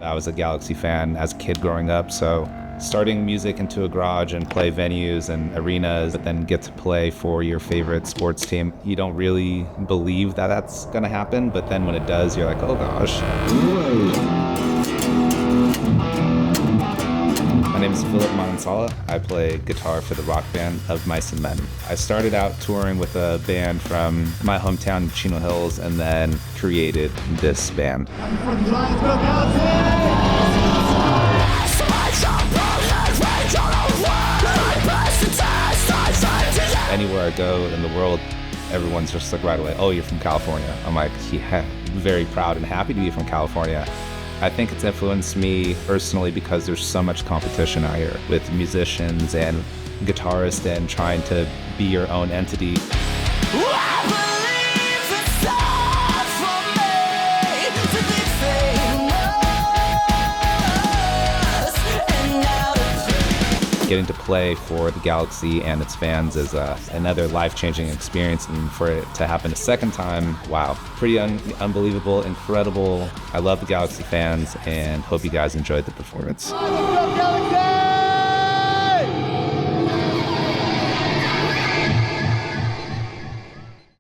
I was a Galaxy fan as a kid growing up, so starting music into a garage and play venues and arenas, but then get to play for your favorite sports team, you don't really believe that that's gonna happen, but then when it does, you're like, oh gosh. My name is Philip Manansala. I play guitar for the rock band of Mice and Men. I started out touring with a band from my hometown, Chino Hills, and then created this band. Anywhere I go in the world, everyone's just like right away, oh, you're from California. I'm like, yeah, very proud and happy to be from California. I think it's influenced me personally because there's so much competition out here with musicians and guitarists and trying to be your own entity. Getting to play for the Galaxy and its fans is another life-changing experience, and for it to happen a second time, wow. Pretty unbelievable, incredible. I love the Galaxy fans and hope you guys enjoyed the performance.